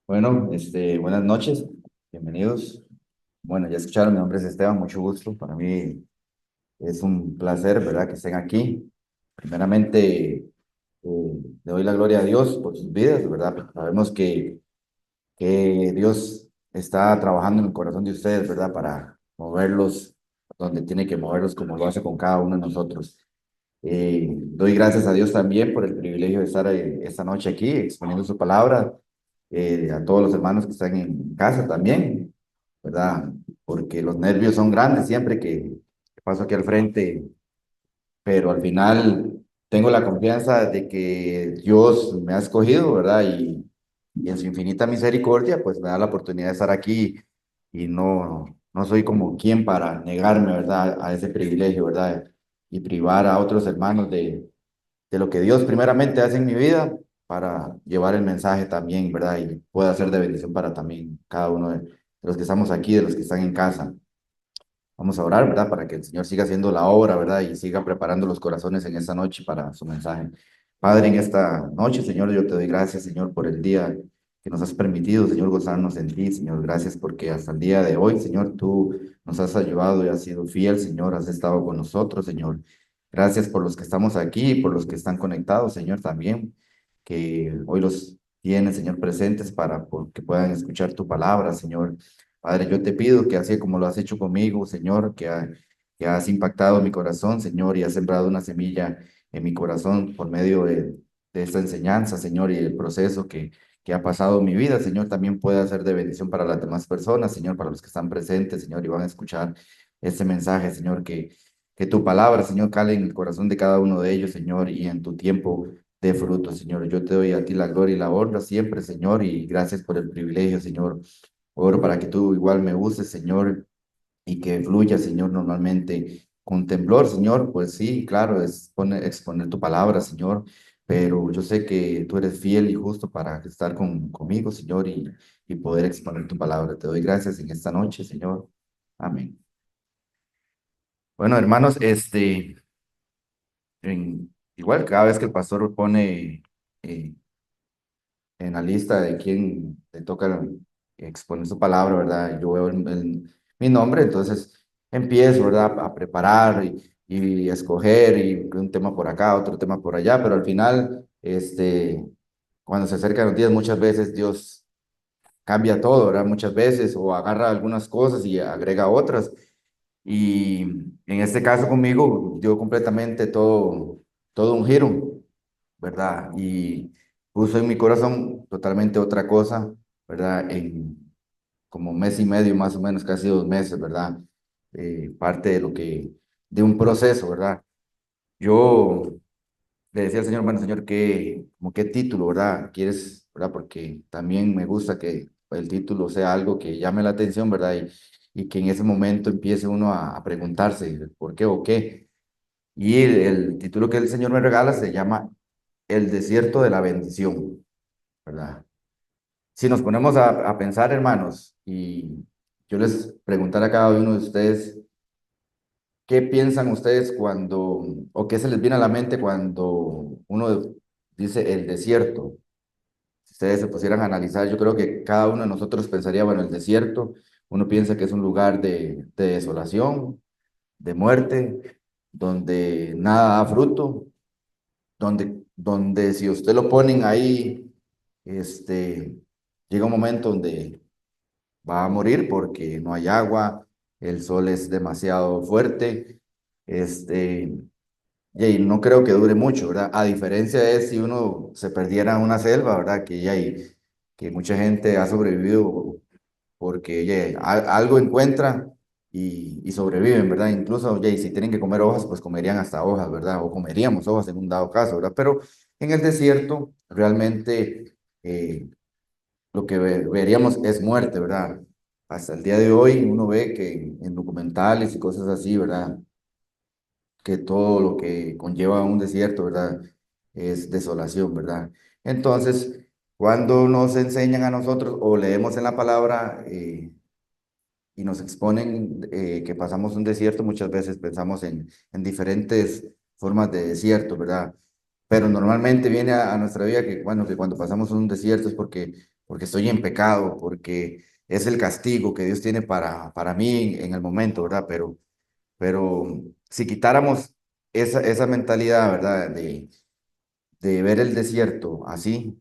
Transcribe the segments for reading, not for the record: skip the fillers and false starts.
Bueno, buenas noches, bienvenidos. Bueno, ya escucharon, mi nombre es Esteban, mucho gusto. Para mí es un placer, ¿verdad?, que estén aquí. Primeramente, le doy la gloria a Dios por sus vidas, ¿verdad? Sabemos que Dios está trabajando en el corazón de ustedes, ¿verdad?, para moverlos donde tiene que moverlos, como lo hace con cada uno de nosotros. Doy gracias a Dios también por el privilegio de estar esta noche aquí exponiendo su palabra, a todos los hermanos que están en casa también, ¿verdad? Porque los nervios son grandes siempre que paso aquí al frente, pero al final tengo la confianza de que Dios me ha escogido, ¿verdad? Y en su infinita misericordia, pues me da la oportunidad de estar aquí y no soy como quien para negarme, ¿verdad?, a ese privilegio, ¿verdad? Y privar a otros hermanos de lo que Dios primeramente hace en mi vida para llevar el mensaje también, ¿verdad? Y pueda ser de bendición para también cada uno de los que estamos aquí, de los que están en casa. Vamos a orar, ¿verdad? Para que el Señor siga haciendo la obra, ¿verdad? Y siga preparando los corazones en esta noche para su mensaje. Padre, en esta noche, Señor, yo te doy gracias, Señor, por el día que nos has permitido, Señor, gozarnos en ti, Señor. Gracias porque hasta el día de hoy, Señor, tú nos has ayudado y has sido fiel, Señor, has estado con nosotros, Señor. Gracias por los que estamos aquí, por los que están conectados, Señor, también, que hoy los tienes, Señor, presentes para que puedan escuchar tu palabra, Señor. Padre, yo te pido que así como lo has hecho conmigo, Señor, que has impactado mi corazón, Señor, y has sembrado una semilla en mi corazón por medio de esta enseñanza, Señor, y el proceso que ha pasado en mi vida, Señor, también pueda ser de bendición para las demás personas, Señor, para los que están presentes, Señor, y van a escuchar este mensaje, Señor, que tu palabra, Señor, cale en el corazón de cada uno de ellos, Señor, y en tu tiempo de fruto, Señor. Yo te doy a ti la gloria y la honra siempre, Señor, y gracias por el privilegio, Señor. Oro para que tú igual me uses, Señor, y que fluya, Señor, normalmente con temblor, Señor. Pues sí, claro, exponer tu palabra, Señor, pero yo sé que tú eres fiel y justo para estar conmigo, Señor, y poder exponer tu palabra. Te doy gracias en esta noche, Señor. Amén. Bueno, hermanos, igual cada vez que el pastor pone en la lista de quién le toca exponer su palabra, ¿verdad? Yo veo mi nombre, entonces empiezo, ¿verdad?, a preparar y a escoger y un tema por acá, otro tema por allá, pero al final, cuando se acercan los días, muchas veces Dios cambia todo, ¿verdad? Muchas veces, o agarra algunas cosas y agrega otras. Y en este caso conmigo dio completamente todo un giro, ¿verdad? Y puso en mi corazón totalmente otra cosa, ¿verdad? En como mes y medio, más o menos, casi 2 meses, ¿verdad? Parte de un proceso, ¿verdad? Yo le decía al Señor, bueno, Señor, como qué título, ¿verdad? ¿Quieres, verdad? Porque también me gusta que el título sea algo que llame la atención, ¿verdad? Y que en ese momento empiece uno a preguntarse por qué o qué. Y el título que el Señor me regala se llama El desierto de la bendición, ¿verdad? Si nos ponemos a pensar, hermanos, y yo les preguntara a cada uno de ustedes, ¿qué piensan ustedes o qué se les viene a la mente cuando uno dice el desierto? Si ustedes se pusieran a analizar, yo creo que cada uno de nosotros pensaría, bueno, el desierto, uno piensa que es un lugar de desolación, de muerte, donde nada da fruto, donde si usted lo ponen ahí, llega un momento donde va a morir porque no hay agua, el sol es demasiado fuerte, este, y no creo que dure mucho, ¿verdad? A diferencia de si uno se perdiera en una selva, ¿verdad? Que mucha gente ha sobrevivido porque algo encuentra y sobreviven, ¿verdad? Incluso, y si tienen que comer hojas, pues comerían hasta hojas, ¿verdad? O comeríamos hojas en un dado caso, ¿verdad? Pero en el desierto realmente lo que veríamos es muerte, ¿verdad? Hasta el día de hoy uno ve que en documentales y cosas así, ¿verdad? Que todo lo que conlleva un desierto, ¿verdad? Es desolación, ¿verdad? Entonces, cuando nos enseñan a nosotros o leemos en la palabra y nos exponen que pasamos un desierto, muchas veces pensamos en diferentes formas de desierto, ¿verdad? Pero normalmente viene a nuestra vida que, bueno, que cuando pasamos un desierto es porque porque estoy en pecado, porque es el castigo que Dios tiene para mí en el momento, ¿verdad? Pero si quitáramos esa mentalidad, ¿verdad? De ver el desierto así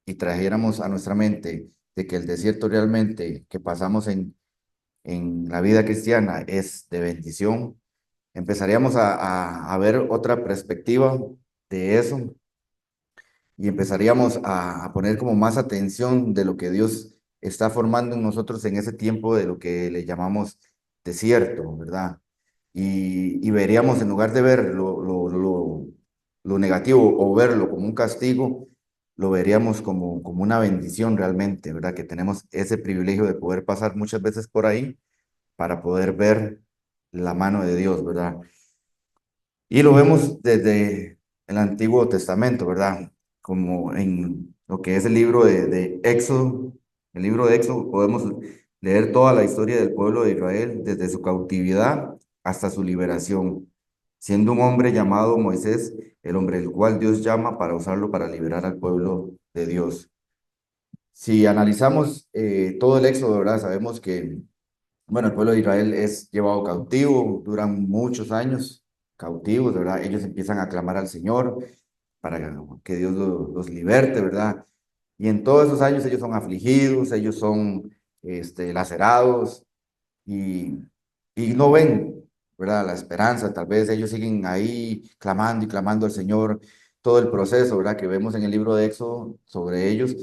y trajéramos a nuestra mente de que el desierto realmente que pasamos en la vida cristiana es de bendición, empezaríamos a ver otra perspectiva de eso y empezaríamos a poner como más atención de lo que Dios está formando en nosotros en ese tiempo de lo que le llamamos desierto, ¿verdad? Y veríamos, en lugar de ver lo negativo o verlo como un castigo, lo veríamos como una bendición realmente, ¿verdad? Que tenemos ese privilegio de poder pasar muchas veces por ahí para poder ver la mano de Dios, ¿verdad? Y lo vemos desde el Antiguo Testamento, ¿verdad? Como en lo que es el libro de Éxodo. El libro de Éxodo podemos leer toda la historia del pueblo de Israel desde su cautividad hasta su liberación, siendo un hombre llamado Moisés, el hombre el cual Dios llama para usarlo para liberar al pueblo de Dios. Si analizamos todo el Éxodo, ¿verdad? Sabemos que bueno, el pueblo de Israel es llevado cautivo, duran muchos años cautivos, ¿verdad? Ellos empiezan a clamar al Señor para que Dios los liberte, ¿verdad? Y en todos esos años ellos son afligidos, ellos son lacerados y, y no ven, ¿verdad? La esperanza, tal vez ellos siguen ahí clamando y clamando al Señor, todo el proceso, ¿verdad? Que vemos en el libro de Éxodo sobre ellos,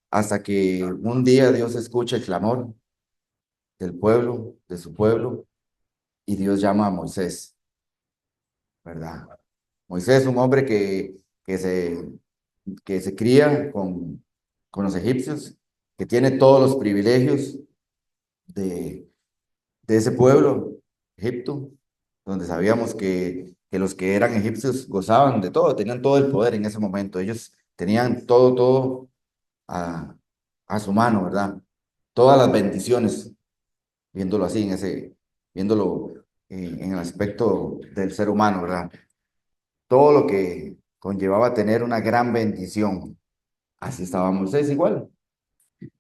hasta que un día Dios escucha el clamor del pueblo, de su pueblo, y Dios llama a Moisés, ¿verdad? Moisés, un hombre que se, que se cría con los egipcios, que tiene todos los privilegios de, de ese pueblo, Egipto, donde sabíamos que los que eran egipcios gozaban de todo, tenían todo el poder en ese momento, ellos tenían todo a, a su mano, ¿verdad? Todas las bendiciones, viéndolo así, viéndolo en el aspecto del ser humano, ¿verdad? Todo lo que conllevaba tener una gran bendición. Así estaba Moisés igual.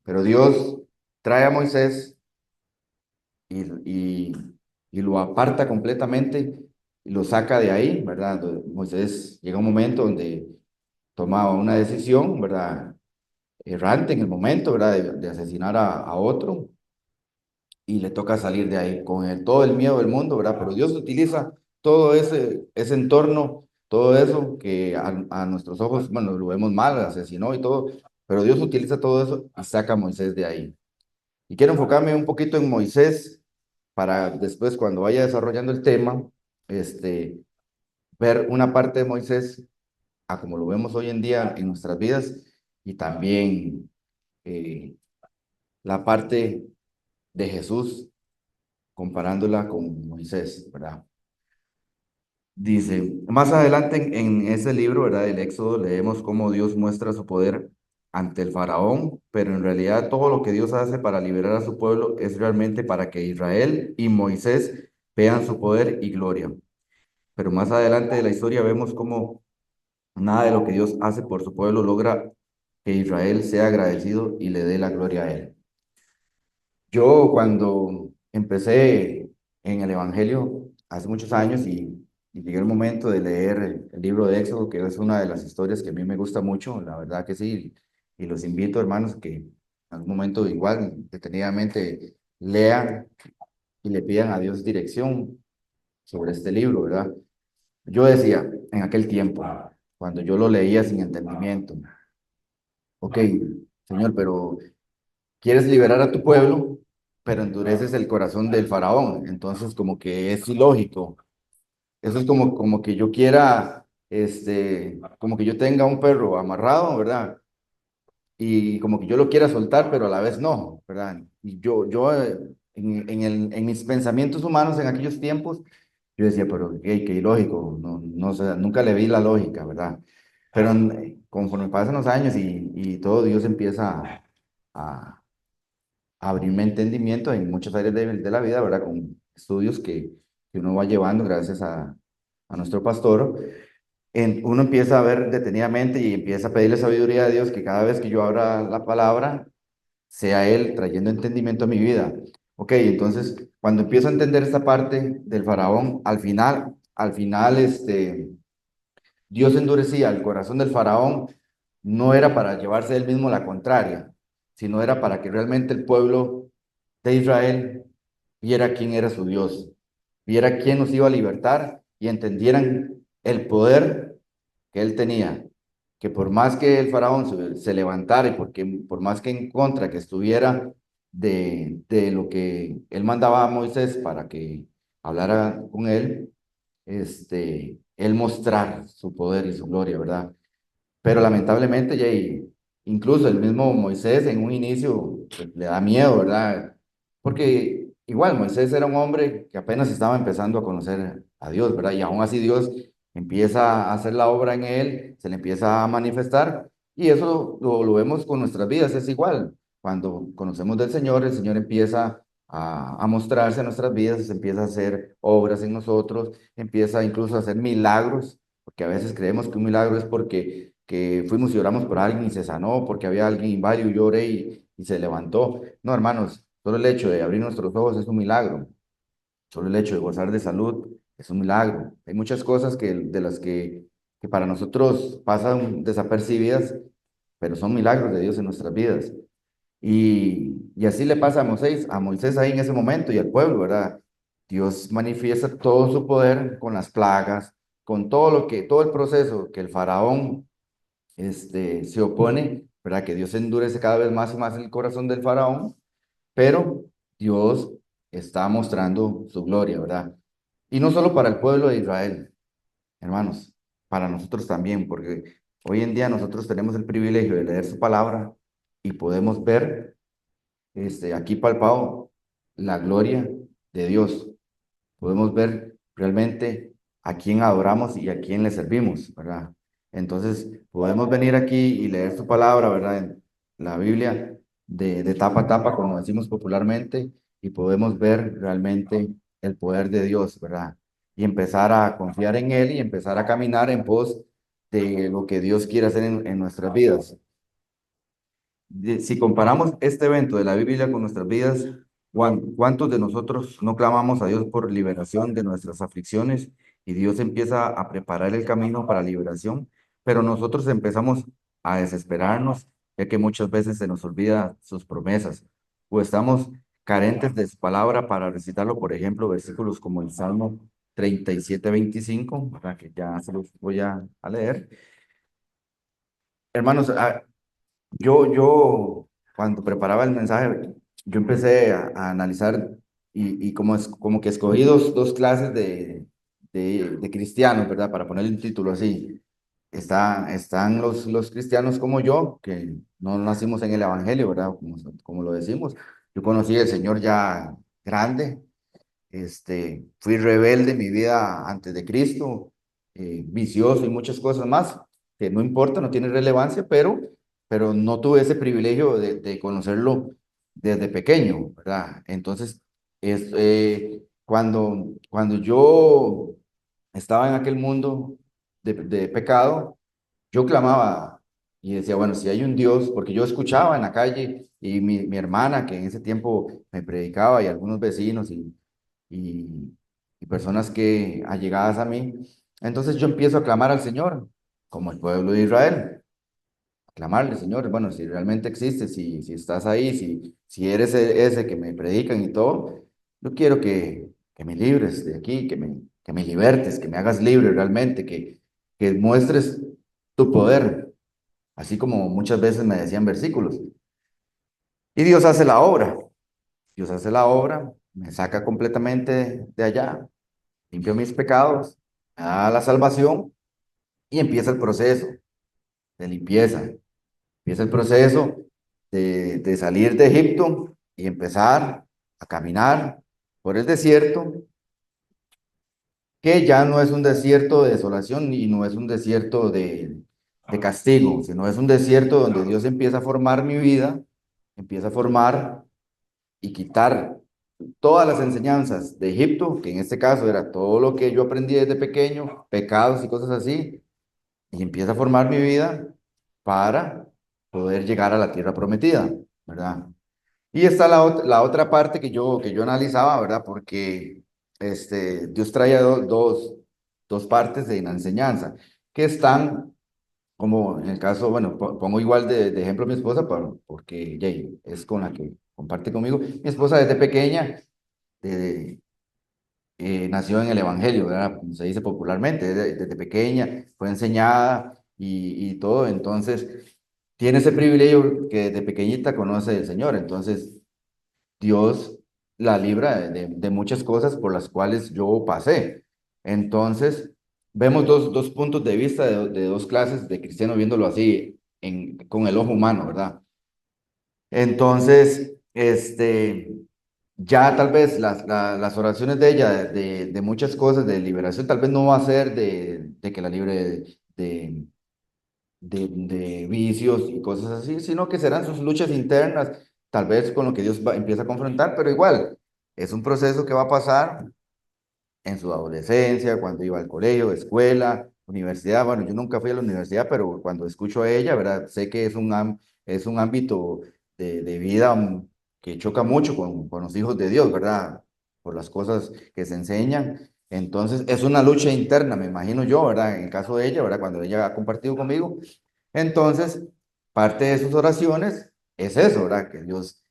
Pero Dios trae a Moisés y, y, y lo aparta completamente y lo saca de ahí, ¿verdad? Moisés llega un momento donde tomaba una decisión, ¿verdad? Errante en el momento, ¿verdad? De asesinar a otro y le toca salir de ahí con todo el miedo del mundo, ¿verdad? Pero Dios utiliza todo ese entorno, todo eso que a nuestros ojos, bueno, lo vemos mal, asesinó y todo, pero Dios utiliza todo eso y saca a Moisés de ahí. Y quiero enfocarme un poquito en Moisés para después, cuando vaya desarrollando el tema, ver una parte de Moisés a como lo vemos hoy en día en nuestras vidas y también eh, la parte de Jesús comparándola con Moisés, ¿verdad? Dice, más adelante en ese libro, ¿verdad? El Éxodo, leemos cómo Dios muestra su poder ante el faraón, pero en realidad todo lo que Dios hace para liberar a su pueblo es realmente para que Israel y Moisés vean su poder y gloria. Pero más adelante de la historia vemos cómo nada de lo que Dios hace por su pueblo logra que Israel sea agradecido y le dé la gloria a él. Yo cuando empecé en el Evangelio hace muchos años y llegué el momento de leer el libro de Éxodo, que es una de las historias que a mí me gusta mucho, la verdad que sí, y los invito, hermanos, que en algún momento igual detenidamente lean y le pidan a Dios dirección sobre este libro, ¿verdad? Yo decía en aquel tiempo, cuando yo lo leía sin entendimiento, ok, Señor, pero quieres liberar a tu pueblo, pero endureces el corazón del faraón. Entonces, como que es ilógico. Eso es como que yo quiera, como que yo tenga un perro amarrado, ¿verdad? Y como que yo lo quiera soltar, pero a la vez no, ¿verdad? Y en mis pensamientos humanos en aquellos tiempos, yo decía, pero qué ilógico, no sé, nunca le vi la lógica, ¿verdad? Pero conforme pasan los años y todo, Dios empieza a, abrirme entendimiento en muchas áreas de la vida, ¿verdad? Con estudios que uno va llevando gracias a nuestro pastor. uno empieza a ver detenidamente y empieza a pedirle sabiduría a Dios, que cada vez que yo abra la palabra, sea Él trayendo entendimiento a mi vida. Ok, entonces, cuando empiezo a entender esta parte del faraón, al final, Dios endurecía el corazón del faraón, no era para llevarse él mismo la contraria, sino era para que realmente el pueblo de Israel viera quién era su Dios, viera quién nos iba a libertar y entendieran el poder que él tenía, que por más que el faraón se levantara y porque, por más que en contra que estuviera de lo que él mandaba a Moisés para que hablara con él, él mostrar su poder y su gloria, ¿verdad? Pero lamentablemente, incluso el mismo Moisés en un inicio pues, le da miedo, ¿verdad? Porque igual Moisés era un hombre que apenas estaba empezando a conocer a Dios, ¿verdad? Y aún así Dios empieza a hacer la obra en él, se le empieza a manifestar, y eso lo vemos con nuestras vidas, es igual. Cuando conocemos del Señor, el Señor empieza a mostrarse en nuestras vidas, empieza a hacer obras en nosotros, empieza incluso a hacer milagros, porque a veces creemos que un milagro es porque que fuimos y oramos por alguien y se sanó, porque había alguien inválido y yo oré y se levantó. No, hermanos, solo el hecho de abrir nuestros ojos es un milagro, solo el hecho de gozar de salud es un milagro. Hay muchas cosas de las que para nosotros pasan desapercibidas, pero son milagros de Dios en nuestras vidas. Y así le pasa a Moisés ahí en ese momento y al pueblo, ¿verdad? Dios manifiesta todo su poder con las plagas, con todo el proceso que el faraón se opone, ¿verdad? Que Dios endurece cada vez más y más el corazón del faraón, pero Dios está mostrando su gloria, ¿verdad? Y no solo para el pueblo de Israel, hermanos, para nosotros también, porque hoy en día nosotros tenemos el privilegio de leer su palabra y podemos ver, aquí palpado, la gloria de Dios. Podemos ver realmente a quién adoramos y a quién le servimos, ¿verdad? Entonces, podemos venir aquí y leer su palabra, ¿verdad? En la Biblia, de tapa a tapa, como decimos popularmente, y podemos ver realmente el poder de Dios, ¿verdad? Y empezar a confiar en Él y empezar a caminar en pos de lo que Dios quiere hacer en nuestras vidas. Si comparamos este evento de la Biblia con nuestras vidas, ¿cuántos de nosotros no clamamos a Dios por liberación de nuestras aflicciones y Dios empieza a preparar el camino para liberación? Pero nosotros empezamos a desesperarnos, ya que muchas veces se nos olvida sus promesas o estamos carentes de su palabra para recitarlo, por ejemplo, versículos como el Salmo 37:25, para que ya se los voy a leer. Hermanos, yo, cuando preparaba el mensaje, yo empecé a analizar y como que escogí dos clases de cristianos, ¿verdad? Para ponerle un título así. Están los cristianos como yo, que no nacimos en el Evangelio, ¿verdad? Como lo decimos. Yo conocí al Señor ya grande, fui rebelde en mi vida antes de Cristo, vicioso y muchas cosas más, que no importa, no tiene relevancia, pero no tuve ese privilegio de conocerlo desde pequeño, ¿verdad? Entonces, cuando yo estaba en aquel mundo de pecado, yo clamaba y decía, bueno, si hay un Dios, porque yo escuchaba en la calle y mi hermana, que en ese tiempo me predicaba, y algunos vecinos y, y personas que allegadas a mí. Entonces yo empiezo a clamar al Señor, como el pueblo de Israel, a clamarle, Señor, bueno, si realmente existes, si estás ahí, si eres ese que me predican y todo, yo quiero que me libres de aquí, que me libertes, que me hagas libre realmente, que muestres tu poder, así como muchas veces me decían versículos. Y Dios hace la obra, Dios hace la obra, me saca completamente de allá, limpio mis pecados, me da la salvación y empieza el proceso de limpieza. Empieza el proceso de salir de Egipto y empezar a caminar por el desierto, que ya no es un desierto de desolación y no es un desierto de castigo, sino es un desierto donde Dios empieza a formar mi vida, empieza a formar y quitar todas las enseñanzas de Egipto, que en este caso era todo lo que yo aprendí desde pequeño, pecados y cosas así, y empiezo a formar mi vida para poder llegar a la tierra prometida, ¿verdad? Y está la otra parte que yo analizaba, ¿verdad? Porque Dios trae dos partes de la enseñanza que están, como en el caso, bueno, pongo igual de ejemplo a mi esposa, porque Jay es con la que comparte conmigo. Mi esposa desde pequeña nació en el Evangelio, ¿verdad? Como se dice popularmente, desde pequeña fue enseñada y todo, entonces tiene ese privilegio que desde pequeñita conoce el Señor, entonces Dios la libra de muchas cosas por las cuales yo pasé. Entonces, vemos dos puntos de vista de dos clases de cristianos viéndolo así con el ojo humano, ¿verdad? Entonces, ya tal vez las oraciones de ella, de muchas cosas, de liberación, tal vez no va a ser de que la libre de, de vicios y cosas así, sino que serán sus luchas internas, tal vez con lo que Dios empieza a confrontar, pero igual, es un proceso que va a pasar en su adolescencia, cuando iba al colegio, escuela, universidad. Bueno, yo nunca fui a la universidad, pero cuando escucho a ella, ¿verdad? Sé que es un ámbito de vida que choca mucho con los hijos de Dios, ¿verdad? Por las cosas que se enseñan. Entonces, es una lucha interna, me imagino yo, ¿verdad? En el caso de ella, ¿verdad? Cuando ella ha compartido conmigo. Entonces, parte de sus oraciones es eso, ¿verdad? Que Dios,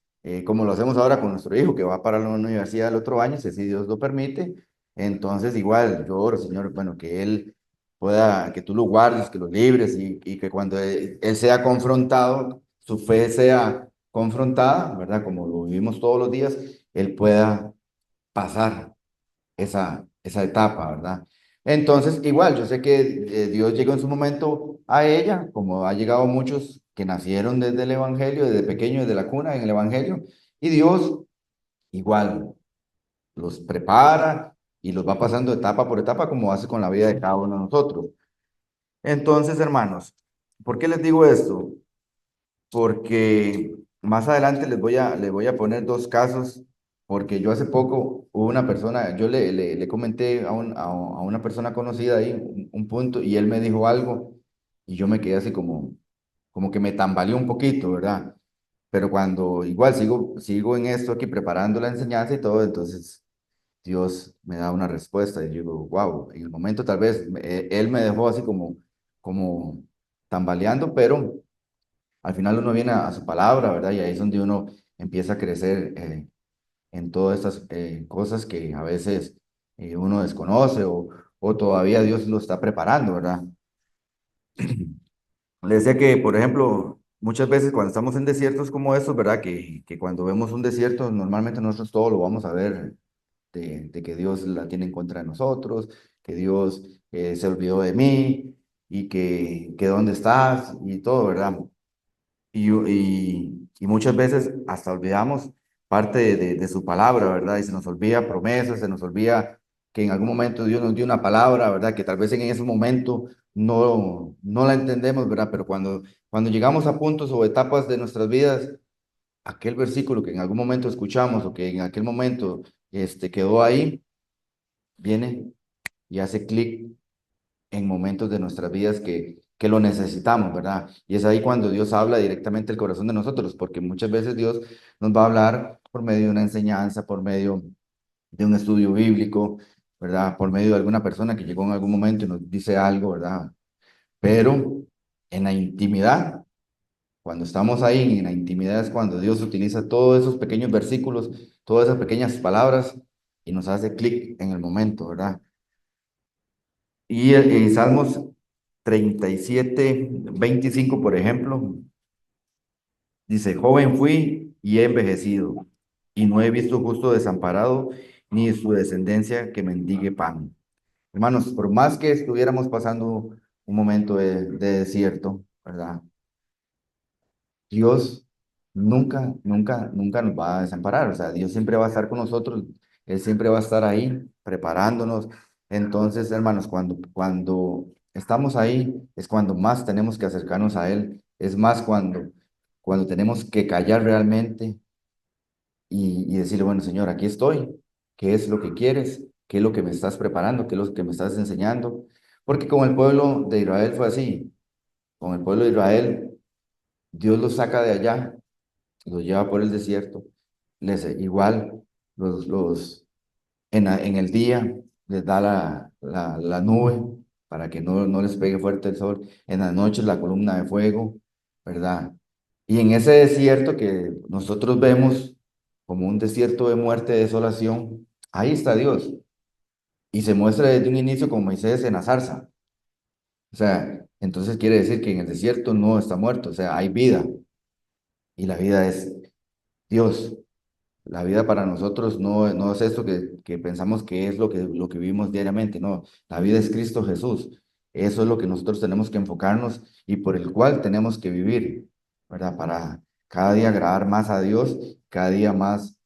como lo hacemos ahora con nuestro hijo, que va para la universidad el otro año, si Dios lo permite, entonces, igual, yo oro, Señor, bueno, que Él pueda, que tú lo guardes, que lo libres y que cuando él sea confrontado, su fe sea confrontada, ¿verdad? Como lo vivimos todos los días, Él pueda pasar esa etapa, ¿verdad? Entonces, igual, yo sé que Dios llegó en su momento a ella, como ha llegado muchos que nacieron desde el Evangelio, desde pequeños, desde la cuna en el Evangelio, y Dios igual los prepara y los va pasando etapa por etapa como hace con la vida de cada uno de nosotros. Entonces, hermanos, ¿por qué les digo esto? Porque más adelante les voy a poner dos casos, porque yo hace poco hubo una persona, yo le comenté a una persona conocida ahí un punto y él me dijo algo y yo me quedé así como que me tambaleó un poquito, ¿verdad? Pero cuando igual sigo en esto aquí preparando la enseñanza y todo, entonces Dios me da una respuesta y yo digo, wow, en el momento tal vez Él me dejó así como tambaleando, pero al final uno viene a su palabra, ¿verdad? Y ahí es donde uno empieza a crecer en todas estas cosas que a veces uno desconoce o todavía Dios lo está preparando, ¿verdad? Le decía que, por ejemplo, muchas veces cuando estamos en desiertos como estos, ¿verdad? Que cuando vemos un desierto, normalmente nosotros todo lo vamos a ver de que Dios la tiene en contra de nosotros, que Dios se olvidó de mí y que dónde estás y todo, ¿verdad? Y muchas veces hasta olvidamos parte de su palabra, ¿verdad? Y se nos olvida promesas, se nos olvida que en algún momento Dios nos dio una palabra, ¿verdad? Que tal vez en ese momento no la entendemos, ¿verdad? Pero cuando llegamos a puntos o etapas de nuestras vidas, aquel versículo que en algún momento escuchamos o que en aquel momento quedó ahí, viene y hace clic en momentos de nuestras vidas que lo necesitamos, ¿verdad? Y es ahí cuando Dios habla directamente al corazón de nosotros, porque muchas veces Dios nos va a hablar por medio de una enseñanza, por medio de un estudio bíblico, ¿verdad? Por medio de alguna persona que llegó en algún momento y nos dice algo, ¿verdad? Pero en la intimidad, cuando estamos ahí, en la intimidad es cuando Dios utiliza todos esos pequeños versículos, todas esas pequeñas palabras y nos hace clic en el momento, ¿verdad? Y Salmos 37:25, por ejemplo, dice, joven fui y he envejecido, y no he visto justo desamparado, ni su descendencia que mendigue pan. Hermanos, por más que estuviéramos pasando un momento de desierto, ¿verdad? Dios nunca nos va a desamparar. O sea, Dios siempre va a estar con nosotros. Él siempre va a estar ahí preparándonos. Entonces, hermanos, cuando estamos ahí es cuando más tenemos que acercarnos a Él. Es más cuando tenemos que callar realmente y decirle, bueno, Señor, aquí estoy. ¿Qué es lo que quieres? ¿Qué es lo que me estás preparando? ¿Qué es lo que me estás enseñando? Porque con el pueblo de Israel fue así. Con el pueblo de Israel, Dios los saca de allá, los lleva por el desierto. Igual, los, en el día les da la nube para que no les pegue fuerte el sol. En las noches la columna de fuego, ¿verdad? Y en ese desierto que nosotros vemos como un desierto de muerte, de desolación, ahí está Dios. Y se muestra desde un inicio con Moisés en la zarza. O sea, entonces quiere decir que en el desierto no está muerto, o sea, hay vida. Y la vida es Dios. La vida para nosotros no es esto que pensamos que es lo que vivimos diariamente, no. La vida es Cristo Jesús. Eso es lo que nosotros tenemos que enfocarnos y por el cual tenemos que vivir, ¿verdad? Para cada día agradar más a Dios, cada día más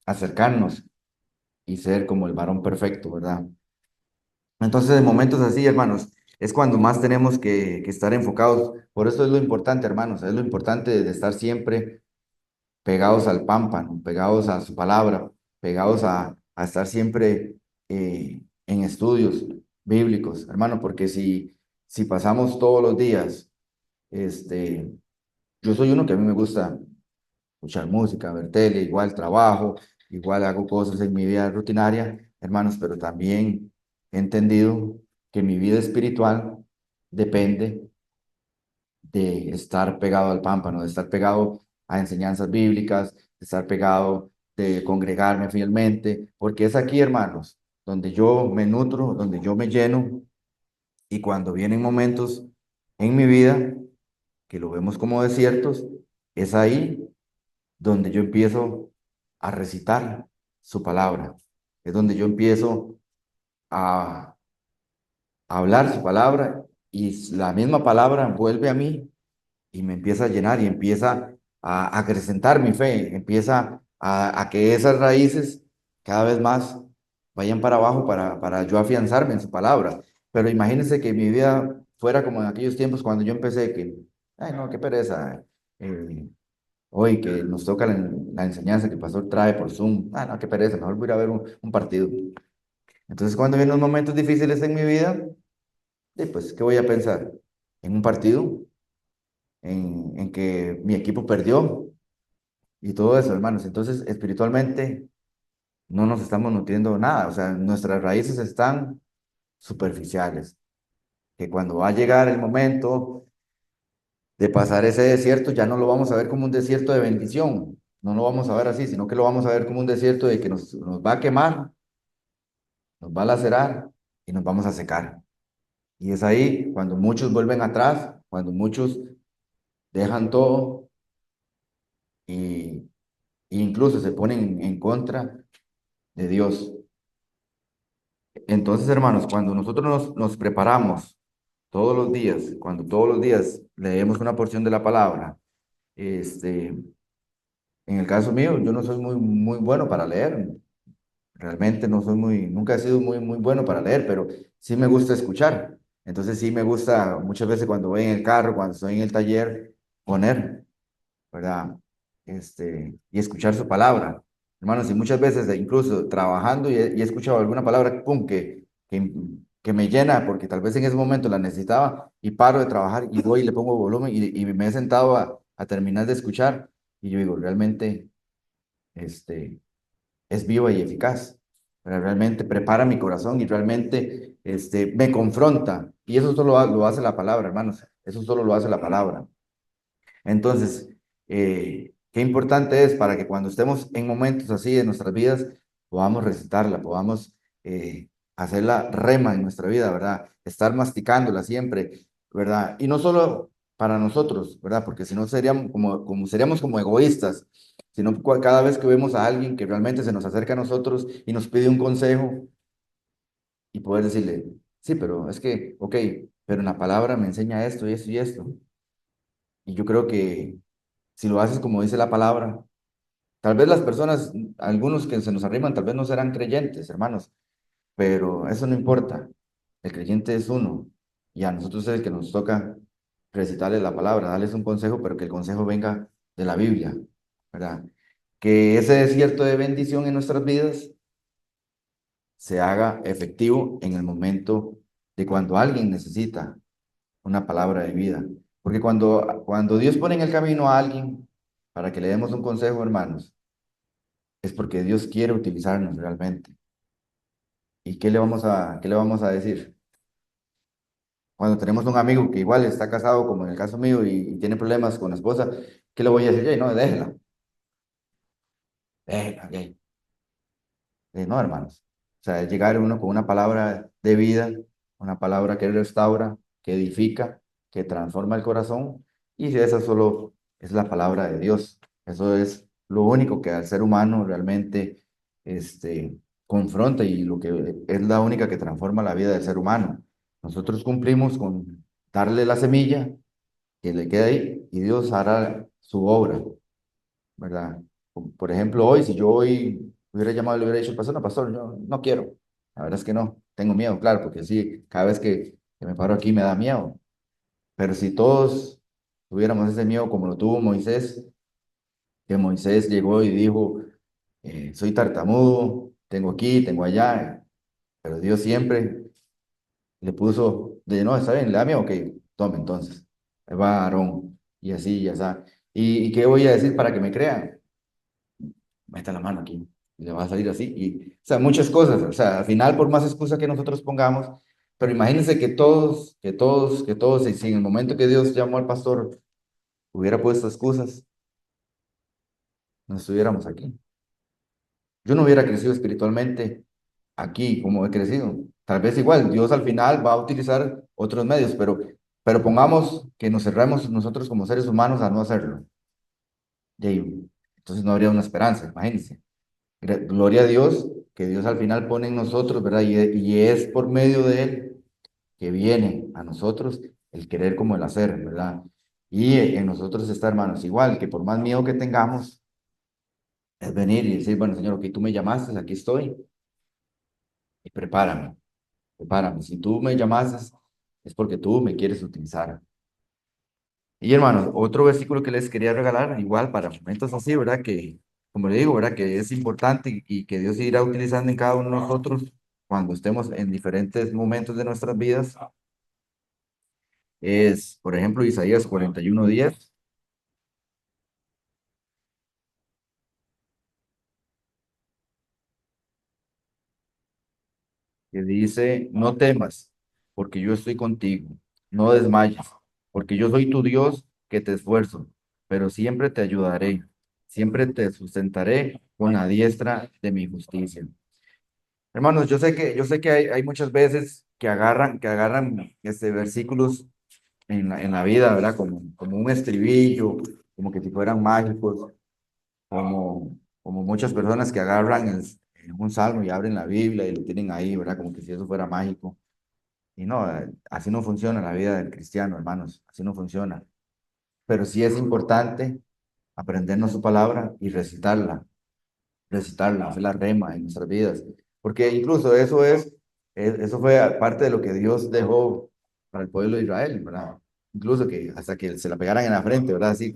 acercarnos y ser como el varón perfecto, ¿verdad? Entonces, en momentos así, hermanos, es cuando más tenemos que estar enfocados. Por eso es lo importante, hermanos, es lo importante de estar siempre pegados al pámpano, pegados a su palabra, pegados a estar siempre en estudios bíblicos, hermano, porque si pasamos todos los días, este, yo soy uno que a mí me gusta escuchar música, ver tele, igual trabajo, igual hago cosas en mi vida rutinaria, hermanos, pero también he entendido que mi vida espiritual depende de estar pegado al pámpano, de estar pegado a enseñanzas bíblicas, de estar pegado, de congregarme fielmente, porque es aquí, hermanos, donde yo me nutro, donde yo me lleno, y cuando vienen momentos en mi vida que lo vemos como desiertos, es ahí donde yo empiezo a recitar su palabra, es donde yo empiezo a hablar su palabra y la misma palabra vuelve a mí y me empieza a llenar y empieza a acrecentar mi fe, empieza a que esas raíces cada vez más vayan para abajo para yo afianzarme en su palabra. Pero imagínense que mi vida fuera como en aquellos tiempos cuando yo empecé, que, ay no, qué pereza, eh, hoy que nos toca la enseñanza que el pastor trae por Zoom, ah no, qué pereza, mejor voy a ir a ver un partido. Entonces cuando vienen los momentos difíciles en mi vida, pues, ¿qué voy a pensar? ¿En un partido? En que mi equipo perdió y todo eso, hermanos. Entonces, espiritualmente no nos estamos nutriendo nada, o sea, nuestras raíces están superficiales, que cuando va a llegar el momento de pasar ese desierto, ya no lo vamos a ver como un desierto de bendición, no lo vamos a ver así, sino que lo vamos a ver como un desierto de que nos va a quemar, nos va a lacerar y nos vamos a secar. Y es ahí cuando muchos vuelven atrás, cuando muchos dejan todo y incluso se ponen en contra de Dios. Entonces, hermanos, cuando nosotros nos preparamos todos los días, cuando todos los días leemos una porción de la palabra, este, en el caso mío, yo no soy muy bueno para leer, realmente no soy nunca he sido muy bueno para leer, pero sí me gusta escuchar. Entonces sí me gusta muchas veces cuando voy en el carro, cuando estoy en el taller, poner, ¿verdad? Y escuchar su palabra. Hermanos, y muchas veces, incluso trabajando y he escuchado alguna palabra, pum, que me llena, porque tal vez en ese momento la necesitaba, y paro de trabajar y voy y le pongo volumen y me he sentado a terminar de escuchar, y yo digo, realmente, este, es viva y eficaz, pero realmente prepara mi corazón y realmente, me confronta, y eso solo lo hace la palabra, hermanos, eso solo lo hace la palabra. Entonces, qué importante es para que cuando estemos en momentos así de nuestras vidas, podamos recitarla, podamos hacerla rema en nuestra vida, ¿verdad? Estar masticándola siempre, ¿verdad? Y no solo para nosotros, ¿verdad? Porque si no seríamos como egoístas, sino cada vez que vemos a alguien que realmente se nos acerca a nosotros y nos pide un consejo y poder decirle, sí, pero es que, ok, pero en la palabra me enseña esto y esto y esto. Y yo creo que si lo haces como dice la palabra, tal vez las personas, algunos que se nos arriman, tal vez no serán creyentes, hermanos, pero eso no importa. El creyente es uno y a nosotros es el que nos toca recitarles la palabra, darles un consejo, pero que el consejo venga de la Biblia, ¿verdad? Que ese desierto de bendición en nuestras vidas se haga efectivo en el momento de cuando alguien necesita una palabra de vida. Porque cuando Dios pone en el camino a alguien para que le demos un consejo, hermanos, es porque Dios quiere utilizarnos realmente. ¿Y qué le vamos a decir? Cuando tenemos un amigo que igual está casado, como en el caso mío, y tiene problemas con la esposa, ¿qué le voy a decir? "Ey, no, déjela, déjela, ey". No, hermanos. O sea, es llegar uno con una palabra de vida, una palabra que restaura, que edifica, que transforma el corazón, y esa solo es la palabra de Dios. Eso es lo único que al ser humano realmente confronta y lo que es la única que transforma la vida del ser humano. Nosotros cumplimos con darle la semilla que le queda ahí y Dios hará su obra, ¿verdad? Por ejemplo, hoy, si yo hoy hubiera llamado y le hubiera dicho, pastor, no, pastor, yo no quiero. La verdad es que no, tengo miedo, claro, porque sí, cada vez que me paro aquí me da miedo. Pero si todos tuviéramos ese miedo como lo tuvo Moisés, que Moisés llegó y dijo, soy tartamudo, tengo aquí, tengo allá, pero Dios siempre le puso, de no, está bien, le da miedo, ok, tome entonces, ahí va Aarón, y así, y así. ¿Y qué voy a decir para que me crean? Meta la mano aquí y le va a salir así. Y, o sea, muchas cosas. O sea, al final, por más excusa que nosotros pongamos, pero imagínense que todos, y si en el momento que Dios llamó al pastor hubiera puesto excusas, no estuviéramos aquí. Yo no hubiera crecido espiritualmente aquí como he crecido. Tal vez igual, Dios al final va a utilizar otros medios, pero pongamos que nos cerremos nosotros como seres humanos a no hacerlo. Y ahí, entonces no habría una esperanza, imagínense. Gloria a Dios, que Dios al final pone en nosotros, ¿verdad? Y es por medio de Él que viene a nosotros el querer como el hacer, ¿verdad? Y en nosotros está, hermanos, igual que por más miedo que tengamos, es venir y decir, bueno, Señor, que tú me llamaste, aquí estoy, y prepárame, prepárame. Si tú me llamaste, es porque tú me quieres utilizar. Y hermanos, otro versículo que les quería regalar, igual para momentos así, ¿verdad? Que, como le digo, ¿verdad? Que es importante y que Dios irá utilizando en cada uno de nosotros cuando estemos en diferentes momentos de nuestras vidas. Es, por ejemplo, Isaías 41:10, que dice, no temas, porque yo estoy contigo, no desmayes, porque yo soy tu Dios que te esfuerzo, pero siempre te ayudaré, siempre te sustentaré con la diestra de mi justicia. Hermanos, yo sé que hay muchas veces que agarran versículos en la vida, ¿verdad? Como un estribillo, como que si fueran mágicos, como muchas personas que agarran un salmo y abren la Biblia y lo tienen ahí, ¿verdad? Como que si eso fuera mágico. Y no, así no funciona la vida del cristiano, hermanos, así no funciona. Pero sí es importante aprendernos su palabra y recitarla, hacer la rema en nuestras vidas. Porque incluso eso fue parte de lo que Dios dejó para el pueblo de Israel, ¿verdad? Incluso que hasta que se la pegaran en la frente, ¿verdad? Así,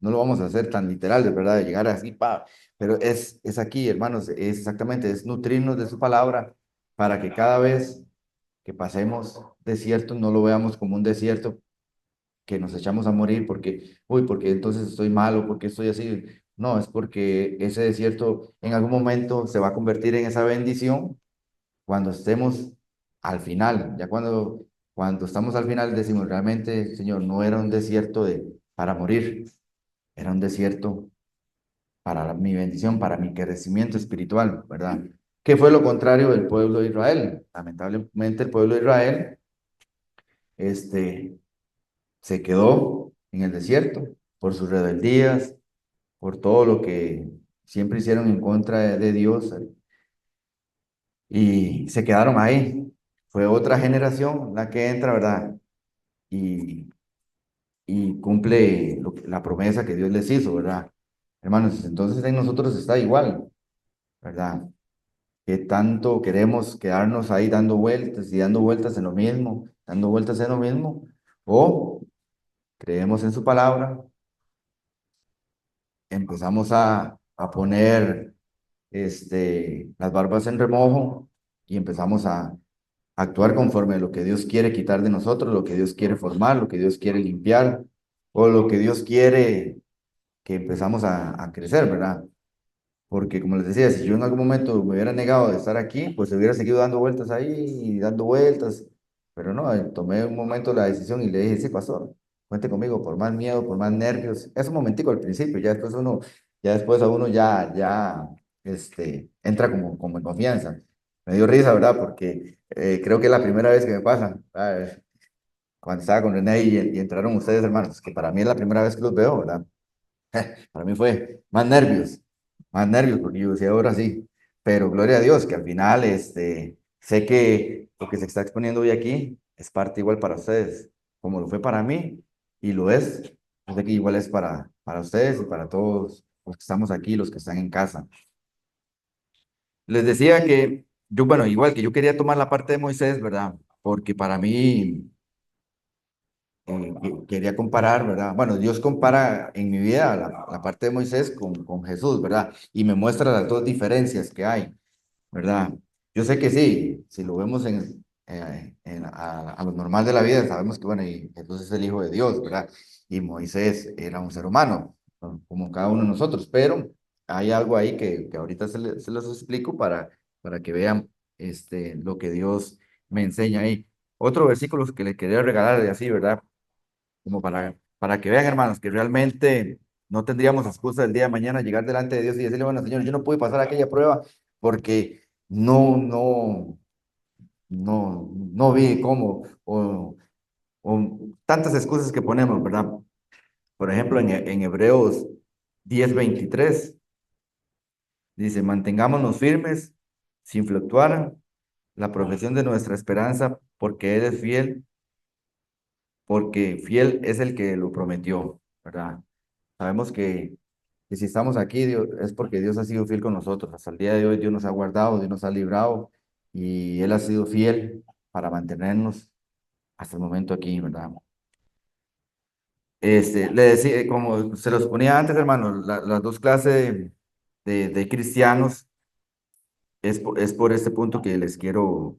no lo vamos a hacer tan literal, ¿verdad? De llegar así, pa. Pero es aquí, hermanos, es exactamente, es nutrirnos de su palabra para que cada vez que pasemos desierto no lo veamos como un desierto que nos echamos a morir porque, uy, porque entonces estoy malo, porque estoy así. No, es porque ese desierto en algún momento se va a convertir en esa bendición cuando estemos al final. Ya cuando estamos al final decimos, realmente, Señor, no era un desierto para morir, era un desierto para mi bendición, para mi crecimiento espiritual, ¿verdad? ¿Qué fue lo contrario del pueblo de Israel? Lamentablemente el pueblo de Israel, este, se quedó en el desierto por sus rebeldías, por todo lo que siempre hicieron en contra de Dios y se quedaron ahí. Fue otra generación la que entra, ¿verdad? Y, y cumple la promesa que Dios les hizo, ¿verdad? Hermanos, entonces en nosotros está igual, ¿verdad? Que tanto queremos quedarnos ahí dando vueltas y dando vueltas en lo mismo, dando vueltas en lo mismo, o creemos en su palabra, empezamos a poner las barbas en remojo y empezamos actuar conforme a lo que Dios quiere quitar de nosotros, lo que Dios quiere formar, lo que Dios quiere limpiar, o lo que Dios quiere que empezamos a crecer, ¿verdad? Porque como les decía, si yo en algún momento me hubiera negado de estar aquí, pues se hubiera seguido dando vueltas ahí y dando vueltas. Pero no, tomé un momento la decisión y le dije, sí, pastor, cuente conmigo por más miedo, por más nervios. Es un momentico al principio, ya después a uno entra como en confianza. Me dio risa, ¿verdad? Porque creo que es la primera vez que me pasa, ¿sabes? Cuando estaba con René y entraron ustedes, hermanos, que para mí es la primera vez que los veo, ¿verdad? Para mí fue más nervios, porque yo decía, ahora sí, pero gloria a Dios, que al final, sé que lo que se está exponiendo hoy aquí es parte igual para ustedes, como lo fue para mí, y lo es, yo sé que igual es para ustedes y para todos los que estamos aquí, los que están en casa. Les decía que yo, bueno, igual que yo quería tomar la parte de Moisés, ¿verdad? Porque para mí quería comparar, ¿verdad? Bueno, Dios compara en mi vida la parte de Moisés con Jesús, ¿verdad? Y me muestra las dos diferencias que hay, ¿verdad? Yo sé que sí, si lo vemos a lo normal de la vida, sabemos que, bueno, y Jesús es el Hijo de Dios, ¿verdad? Y Moisés era un ser humano, ¿no? Como cada uno de nosotros, pero hay algo ahí que ahorita se los explico para que vean lo que Dios me enseña ahí. Otro versículo que le quería regalar de así, ¿verdad? Como para que vean, hermanos, que realmente no tendríamos excusa el día de mañana llegar delante de Dios y decirle, bueno, Señor, yo no pude pasar aquella prueba porque no vi cómo, o tantas excusas que ponemos, ¿verdad? Por ejemplo, en Hebreos 10:23 dice, mantengámonos firmes sin fluctuar la profesión de nuestra esperanza, porque Él es fiel, porque fiel es el que lo prometió, ¿verdad? Sabemos que si estamos aquí es porque Dios ha sido fiel con nosotros. Hasta el día de hoy Dios nos ha guardado, Dios nos ha librado y Él ha sido fiel para mantenernos hasta el momento aquí, ¿verdad? Le decía, como se los ponía antes, hermano, las dos clases de cristianos es por este punto que les quiero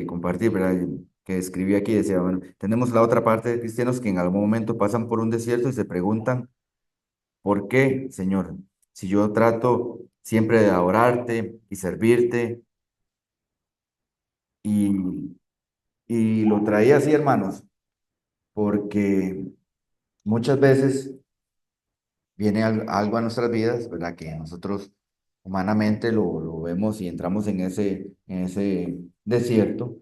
compartir, ¿verdad? Que escribí aquí, decía, bueno, tenemos la otra parte de cristianos que en algún momento pasan por un desierto y se preguntan, ¿por qué, Señor? Si yo trato siempre de adorarte y servirte y, y lo traía así, hermanos, porque muchas veces viene algo a nuestras vidas, ¿verdad? Que nosotros humanamente lo vemos y entramos en ese desierto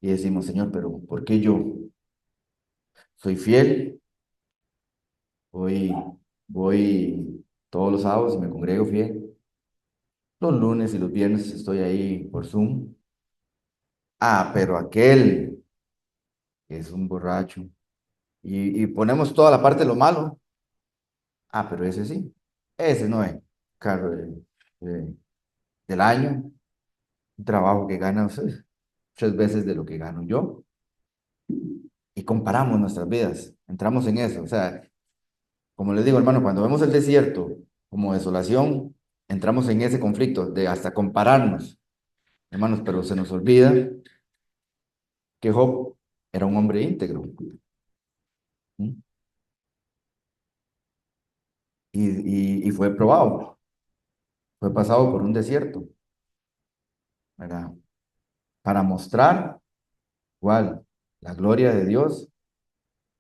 y decimos, Señor, pero ¿por qué yo? Soy fiel, voy, voy todos los sábados y me congrego fiel. Los lunes y los viernes estoy ahí por Zoom. Ah, pero aquel que es un borracho. Y ponemos toda la parte de lo malo. Ah, pero ese sí. Ese no es carro de- del año. Un trabajo que gana usted 3 veces de lo que gano yo. Y comparamos nuestras vidas. Entramos en eso. O sea, como les digo, hermano, cuando vemos el desierto como desolación, entramos en ese conflicto de hasta compararnos, hermanos, pero se nos olvida que Job era un hombre íntegro. ¿Sí? Y fue probado, fue pasado por un desierto, ¿verdad? Para mostrar cuál, la gloria de Dios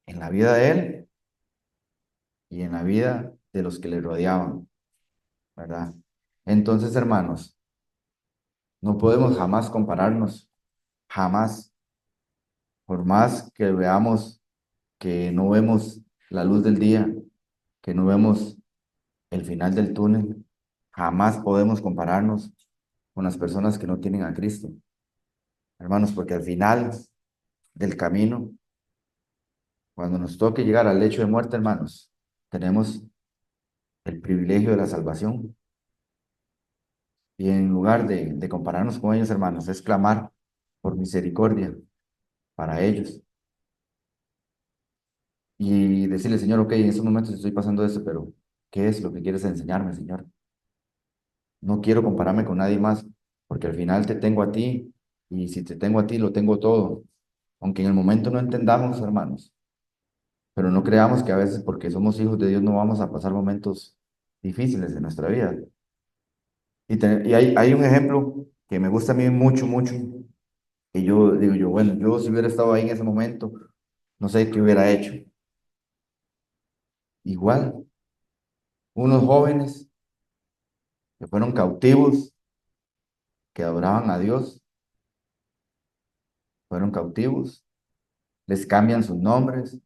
en la vida de él y en la vida de los que le rodeaban, ¿verdad? Entonces, hermanos, no podemos jamás compararnos, jamás, por más que veamos que no vemos la luz del día, que no vemos el final del túnel, jamás podemos compararnos con las personas que no tienen a Cristo, hermanos, porque al final del camino, cuando nos toque llegar al lecho de muerte, hermanos, tenemos el privilegio de la salvación. Y en lugar de compararnos con ellos, hermanos, es clamar por misericordia para ellos. Y decirle, Señor, ok, en estos momentos estoy pasando esto, pero ¿qué es lo que quieres enseñarme, Señor? No quiero compararme con nadie más, porque al final te tengo a ti y si te tengo a ti, lo tengo todo. Aunque en el momento no entendamos, hermanos, pero no creamos que a veces porque somos hijos de Dios no vamos a pasar momentos difíciles en nuestra vida. Y hay un ejemplo que me gusta a mí mucho, mucho, y yo digo yo, bueno, yo si hubiera estado ahí en ese momento, no sé qué hubiera hecho. Igual, unos jóvenes que fueron cautivos, que adoraban a Dios, fueron cautivos, les cambian sus nombres,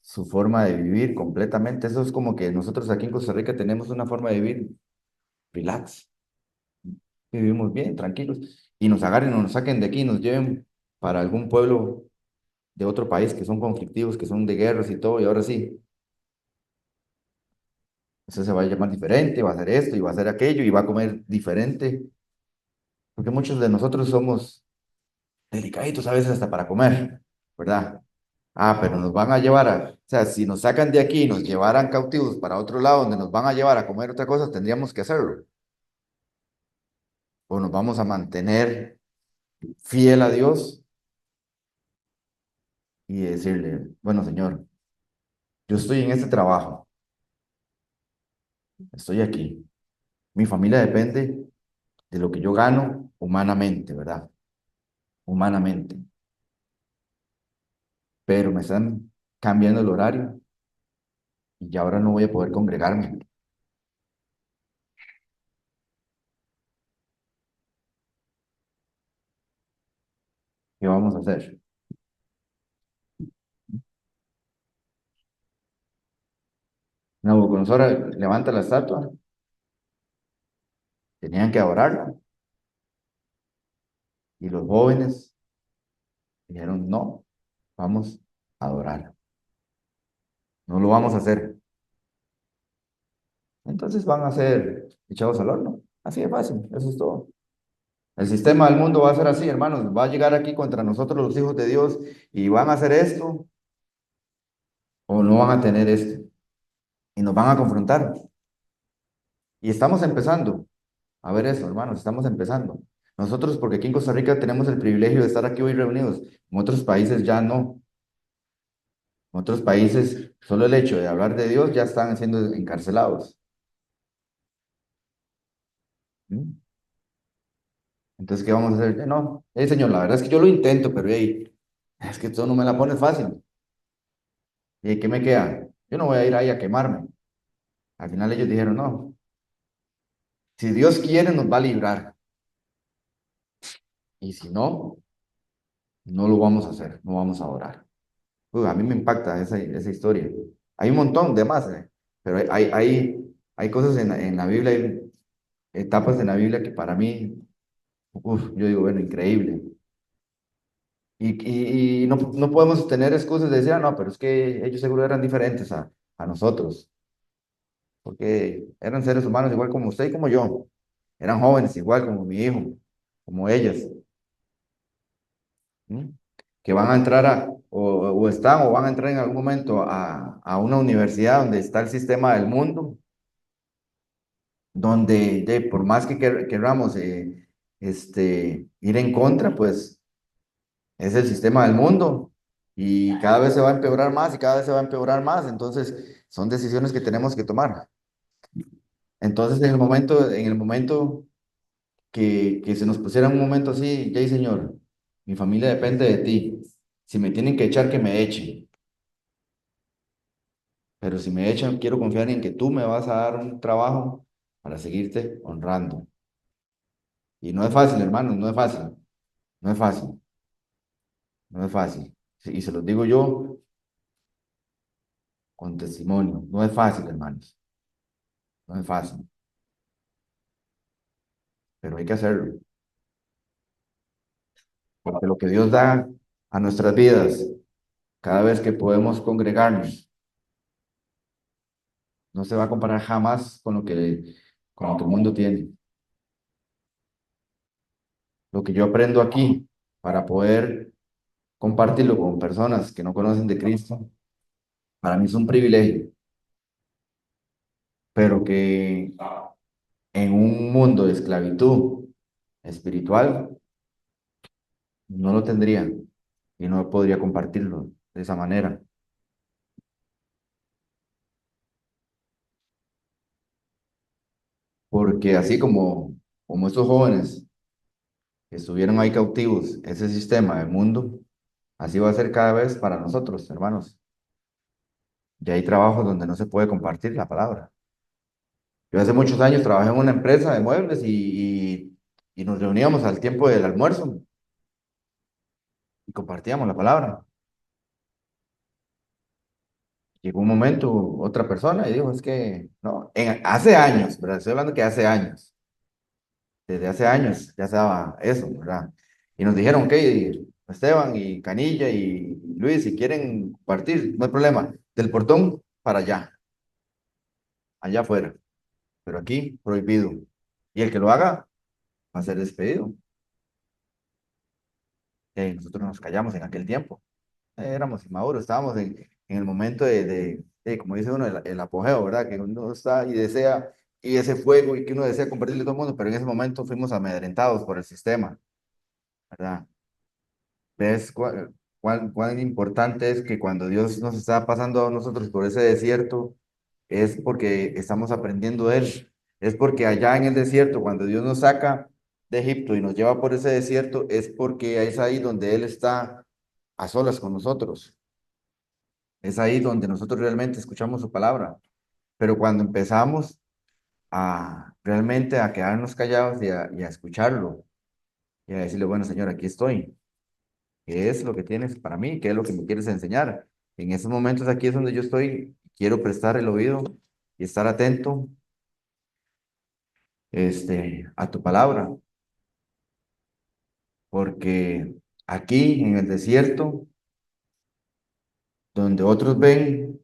su forma de vivir completamente. Eso es como que nosotros aquí en Costa Rica tenemos una forma de vivir relax, vivimos bien, tranquilos, y nos agarren o nos saquen de aquí, nos lleven para algún pueblo de otro país que son conflictivos, que son de guerras y todo, y ahora sí, eso se va a llamar diferente, va a hacer esto y va a hacer aquello y va a comer diferente, porque muchos de nosotros somos delicaditos a veces hasta para comer, ¿verdad? Ah, pero nos van a llevar o sea, si nos sacan de aquí y nos llevaran cautivos para otro lado donde nos van a llevar a comer otra cosa, tendríamos que hacerlo. O nos vamos a mantener fiel a Dios y decirle, bueno, Señor, yo estoy en este trabajo, estoy aquí. Mi familia depende de lo que yo gano humanamente, ¿verdad? Humanamente. Pero me están cambiando el horario y ya ahora no voy a poder congregarme. ¿Qué vamos a hacer? Nabucodonosor levanta la estatua, tenían que adorarla y los jóvenes dijeron, no, vamos a adorar, no lo vamos a hacer. Entonces van a ser echados al horno. Así de fácil, eso es todo. El sistema del mundo va a ser así, hermanos. Va a llegar aquí contra nosotros los hijos de Dios y van a hacer esto o no van a tener esto y nos van a confrontar. Y estamos empezando a ver eso, hermanos, estamos empezando. Nosotros, porque aquí en Costa Rica tenemos el privilegio de estar aquí hoy reunidos, en otros países ya no. En otros países, solo el hecho de hablar de Dios ya están siendo encarcelados. ¿Mm? Entonces, ¿qué vamos a hacer? No, señor, la verdad es que yo lo intento, pero es que esto no me la pone fácil. ¿Y qué me queda? Yo no voy a ir ahí a quemarme. Al final ellos dijeron, no, si Dios quiere nos va a librar. Y si no, no lo vamos a hacer, no vamos a orar. A mí me impacta esa historia. Hay un montón de más, pero hay cosas en la Biblia, hay etapas en la Biblia que para mí, yo digo, bueno, increíble. Y no podemos tener excusas de decir, ah, no, pero es que ellos seguro eran diferentes a nosotros, porque eran seres humanos igual como usted y como yo. Eran jóvenes igual como mi hijo, como ellas, ¿m? Que van a entrar o están o van a entrar en algún momento a una universidad donde está el sistema del mundo, donde por más que queramos ir en contra, pues es el sistema del mundo y cada vez se va a empeorar más y cada vez se va a empeorar más. Entonces, son decisiones que tenemos que tomar. Entonces, en el momento que se nos pusiera un momento así, ya, Señor, mi familia depende de ti. Si me tienen que echar, que me echen. Pero si me echan, quiero confiar en que tú me vas a dar un trabajo para seguirte honrando. Y no es fácil, hermanos, no es fácil. No es fácil, no es fácil. Sí, y se los digo yo con testimonio. No es fácil, hermanos. No es fácil, pero hay que hacerlo. Porque lo que Dios da a nuestras vidas, cada vez que podemos congregarnos, no se va a comparar jamás con lo que el mundo tiene. Lo que yo aprendo aquí para poder compartirlo con personas que no conocen de Cristo, para mí es un privilegio, pero que en un mundo de esclavitud espiritual, no lo tendría y no podría compartirlo de esa manera. Porque así como estos jóvenes que estuvieron ahí cautivos, ese sistema del mundo, así va a ser cada vez para nosotros, hermanos. Y hay trabajos donde no se puede compartir la palabra. Yo hace muchos años trabajé en una empresa de muebles y nos reuníamos al tiempo del almuerzo y compartíamos la palabra. Llegó un momento, otra persona y dijo, es que, no, hace años, ¿verdad? Estoy hablando que hace años, desde hace años ya se daba eso, ¿verdad? Y nos dijeron, ok, Esteban y Canilla y Luis, si quieren compartir, no hay problema, del portón para allá, allá afuera, pero aquí prohibido. Y el que lo haga va a ser despedido. Nosotros nos callamos en aquel tiempo. Éramos inmaduros, estábamos en el momento como dice uno, el apogeo, ¿verdad? Que uno está y desea, y ese fuego, y que uno desea compartirle a todo el mundo, pero en ese momento fuimos amedrentados por el sistema, ¿verdad? ¿Ves cuán importante es que cuando Dios nos está pasando a nosotros por ese desierto, es porque estamos aprendiendo de Él? Es porque allá en el desierto, cuando Dios nos saca de Egipto y nos lleva por ese desierto, es porque es ahí donde Él está a solas con nosotros. Es ahí donde nosotros realmente escuchamos su palabra. Pero cuando empezamos a realmente a quedarnos callados y a escucharlo y a decirle, bueno, Señor, aquí estoy. ¿Qué es lo que tienes para mí? ¿Qué es lo que me quieres enseñar? En esos momentos aquí es donde yo estoy. Quiero prestar el oído y estar atento, a tu palabra, porque aquí en el desierto, donde otros ven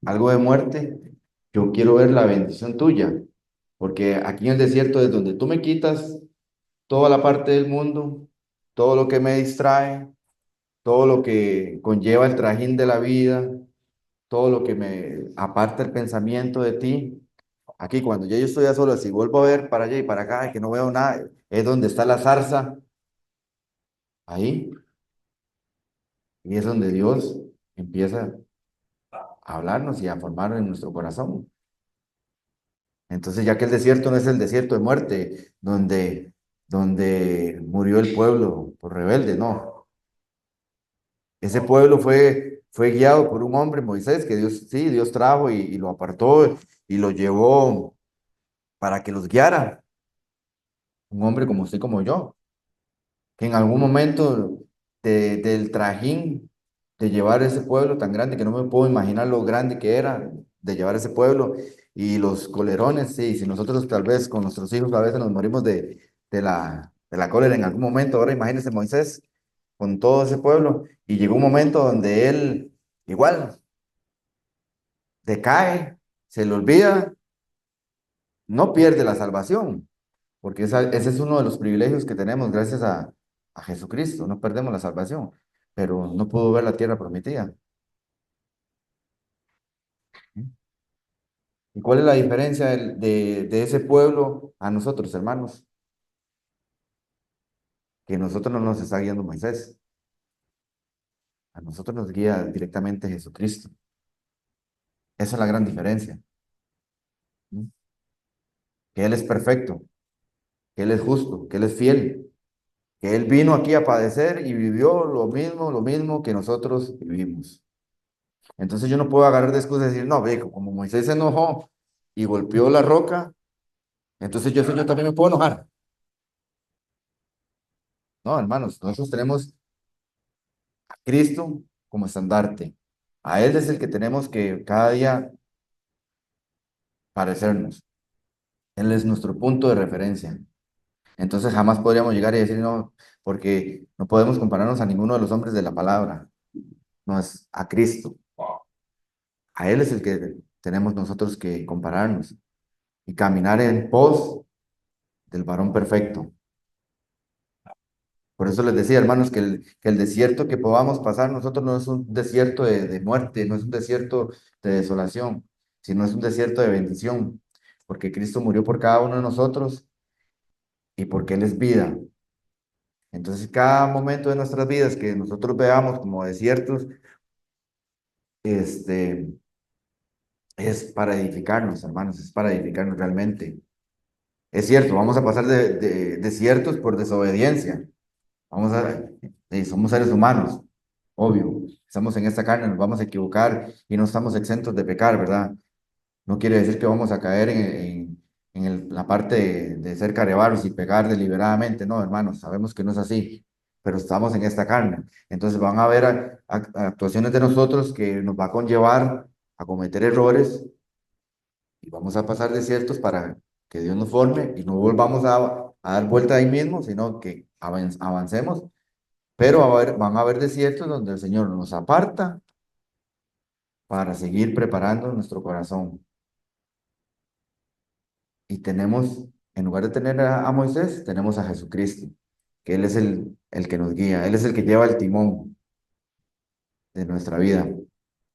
algo de muerte, yo quiero ver la bendición tuya, porque aquí en el desierto es donde tú me quitas toda la parte del mundo, todo lo que me distrae, todo lo que conlleva el trajín de la vida, todo lo que me aparta el pensamiento de ti. Aquí cuando ya yo estoy a solas y vuelvo a ver para allá y para acá y que no veo nada, es donde está la zarza, ahí, y es donde Dios empieza a hablarnos y a formar en nuestro corazón. Entonces, ya que el desierto no es el desierto de muerte, donde murió el pueblo por rebelde, no. Ese pueblo fue guiado por un hombre, Moisés, que Dios, sí, Dios trajo y lo apartó y lo llevó para que los guiara. Un hombre como usted, como yo, que en algún momento del trajín de llevar ese pueblo tan grande, que no me puedo imaginar lo grande que era, de llevar ese pueblo y los colerones, sí, si nosotros tal vez con nuestros hijos a veces nos morimos de la cólera en algún momento, ahora imagínese Moisés con todo ese pueblo y llegó un momento donde él igual decae, se le olvida, no pierde la salvación, porque ese es uno de los privilegios que tenemos gracias a Jesucristo, no perdemos la salvación, pero no pudo ver la tierra prometida. ¿Y cuál es la diferencia de ese pueblo a nosotros, hermanos? Que nosotros no nos está guiando Moisés, a nosotros nos guía directamente Jesucristo. Esa es la gran diferencia, ¿sí? Que Él es perfecto, que Él es justo, que Él es fiel, que Él vino aquí a padecer y vivió lo mismo que nosotros vivimos. Entonces yo no puedo agarrar de excusa y decir, no, ve, como Moisés se enojó y golpeó la roca, entonces yo también me puedo enojar. No, hermanos, nosotros tenemos a Cristo como estandarte. A Él es el que tenemos que cada día parecernos. Él es nuestro punto de referencia. Entonces jamás podríamos llegar y decir, no, porque no podemos compararnos a ninguno de los hombres de la palabra. No es a Cristo. A Él es el que tenemos nosotros que compararnos y caminar en pos del varón perfecto. Por eso les decía, hermanos, que el desierto que podamos pasar nosotros no es un desierto de muerte, no es un desierto de desolación, sino es un desierto de bendición, porque Cristo murió por cada uno de nosotros y porque Él es vida. Entonces, cada momento de nuestras vidas que nosotros veamos como desiertos, este, es para edificarnos, hermanos, es para edificarnos realmente. Es cierto, vamos a pasar de desiertos por desobediencia. Somos seres humanos, obvio. Estamos en esta carne, nos vamos a equivocar y no estamos exentos de pecar, ¿verdad? No quiere decir que vamos a caer la parte de ser carevaros y pecar deliberadamente. No, hermanos, sabemos que no es así, pero estamos en esta carne. Entonces van a haber actuaciones de nosotros que nos va a conllevar a cometer errores y vamos a pasar desiertos para que Dios nos forme y no volvamos a dar vuelta ahí mismo, sino que avancemos. Pero van a haber desiertos donde el Señor nos aparta para seguir preparando nuestro corazón. Y tenemos, en lugar de tener a Moisés, tenemos a Jesucristo, que Él es el que nos guía, Él es el que lleva el timón de nuestra vida.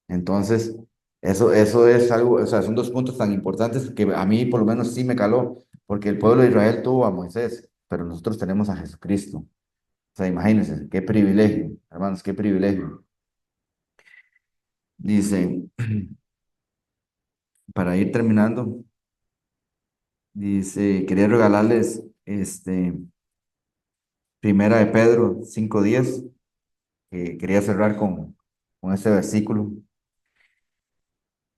Entonces, eso es algo, o sea, son dos puntos tan importantes que a mí por lo menos sí me caló, porque el pueblo de Israel tuvo a Moisés, pero nosotros tenemos a Jesucristo. O sea, imagínense, qué privilegio, hermanos, qué privilegio. Dice, para ir terminando, dice, quería regalarles Primera de Pedro 5:10. Quería cerrar con este versículo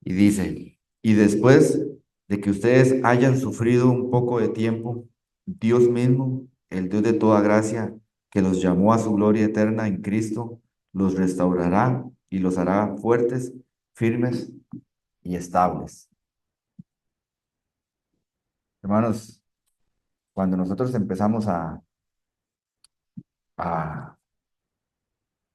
y dice, y después de que ustedes hayan sufrido un poco de tiempo, Dios mismo, el Dios de toda gracia, que los llamó a su gloria eterna en Cristo, los restaurará y los hará fuertes, firmes y estables. Hermanos, cuando nosotros empezamos a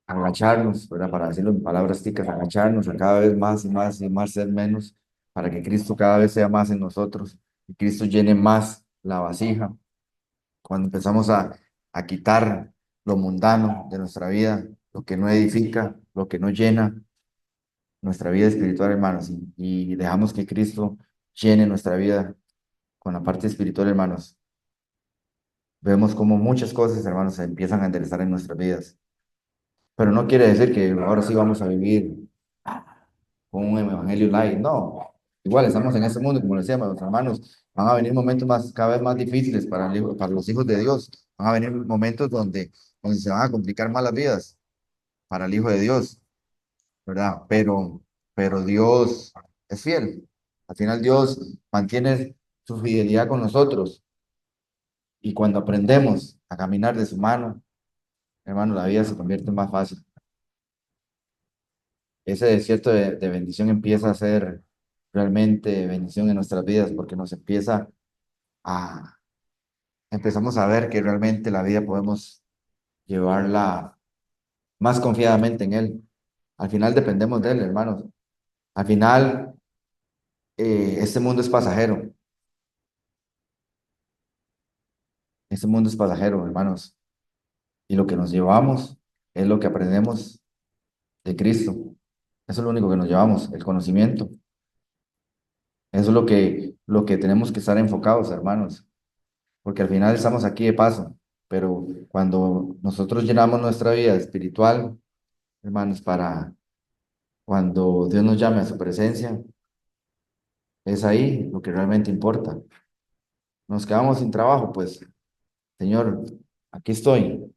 agacharnos, ¿verdad? Para decirlo en palabras ticas, agacharnos a cada vez más y más y más ser menos, para que Cristo cada vez sea más en nosotros y Cristo llene más la vasija. Cuando empezamos a quitar lo mundano de nuestra vida, lo que no edifica, lo que no llena nuestra vida espiritual, hermanos, y dejamos que Cristo llene nuestra vida con la parte espiritual, hermanos, vemos como muchas cosas, hermanos, se empiezan a enderezar en nuestras vidas. Pero no quiere decir que ahora sí vamos a vivir con un evangelio light, no. Igual estamos en este mundo, como decíamos, los hermanos, van a venir momentos cada vez más difíciles para los hijos de Dios. Van a venir momentos donde se van a complicar más las vidas para el Hijo de Dios, ¿verdad? Pero Dios es fiel. Al final Dios mantiene su fidelidad con nosotros y cuando aprendemos a caminar de su mano, hermano, la vida se convierte en más fácil. Ese desierto de bendición empieza a ser realmente bendición en nuestras vidas porque a, empezamos a ver que realmente la vida podemos llevarla más confiadamente en Él. Al final dependemos de Él, hermanos. Al final, este mundo es pasajero. Este mundo es pasajero, hermanos. Y lo que nos llevamos es lo que aprendemos de Cristo. Eso es lo único que nos llevamos, el conocimiento. Eso es lo que tenemos que estar enfocados, hermanos. Porque al final estamos aquí de paso, pero cuando nosotros llenamos nuestra vida espiritual, hermanos, para cuando Dios nos llame a su presencia, es ahí lo que realmente importa. Nos quedamos sin trabajo, pues, Señor, aquí estoy,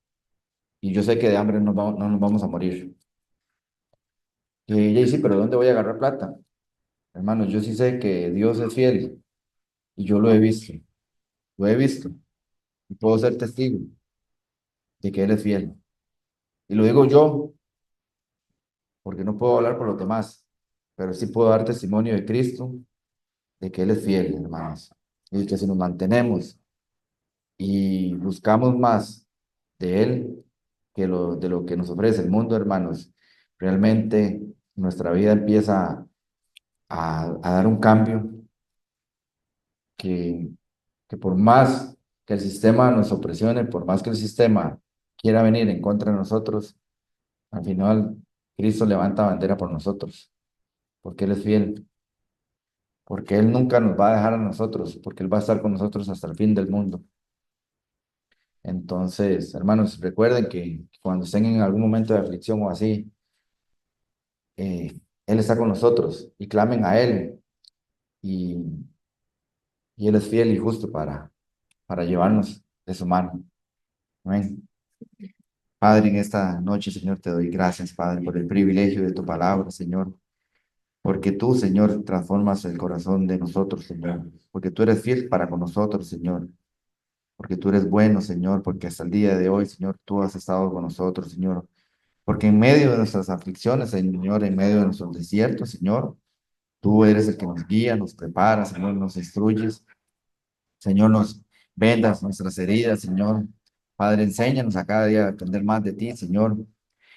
y yo sé que de hambre no nos vamos a morir. Y sí, pero ¿dónde voy a agarrar plata? Hermanos, yo sí sé que Dios es fiel, y yo lo he visto, y puedo ser testigo de que Él es fiel. Y lo digo yo, porque no puedo hablar por los demás, pero sí puedo dar testimonio de Cristo, de que Él es fiel, hermanos, y que si nos mantenemos y buscamos más de Él de lo que nos ofrece el mundo, hermanos, realmente nuestra vida empieza a dar un cambio que, que por más que el sistema nos opresione, por más que el sistema quiera venir en contra de nosotros, al final Cristo levanta bandera por nosotros, porque Él es fiel. Porque Él nunca nos va a dejar a nosotros, porque Él va a estar con nosotros hasta el fin del mundo. Entonces, hermanos, recuerden que cuando estén en algún momento de aflicción o así, Él está con nosotros y clamen a Él y, y Él es fiel y justo para llevarnos de su mano. Amén. Padre, en esta noche, Señor, te doy gracias, Padre, por el privilegio de tu palabra, Señor, porque tú, Señor, transformas el corazón de nosotros, Señor, porque tú eres fiel para con nosotros, Señor, porque tú eres bueno, Señor, porque hasta el día de hoy, Señor, tú has estado con nosotros, Señor, porque en medio de nuestras aflicciones, Señor, en medio de nuestros desiertos, Señor, tú eres el que nos guía, nos prepara, Señor, nos instruyes, Señor, nos vendas nuestras heridas, Señor. Padre, enséñanos a cada día a aprender más de ti, Señor.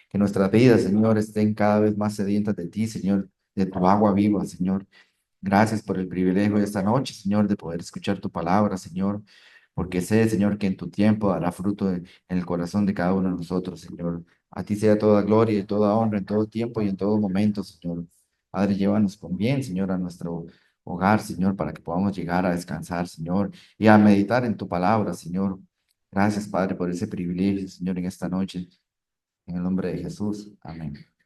Que nuestras vidas, Señor, estén cada vez más sedientas de ti, Señor, de tu agua viva, Señor. Gracias por el privilegio de esta noche, Señor, de poder escuchar tu palabra, Señor, porque sé, Señor, que en tu tiempo dará fruto en el corazón de cada uno de nosotros, Señor. A ti sea toda gloria y toda honra en todo tiempo y en todo momento, Señor. Padre, llévanos con bien, Señor, a nuestro hogar, Señor, para que podamos llegar a descansar, Señor, y a meditar en tu palabra, Señor. Gracias, Padre, por ese privilegio, Señor, en esta noche. En el nombre de Jesús. Amén.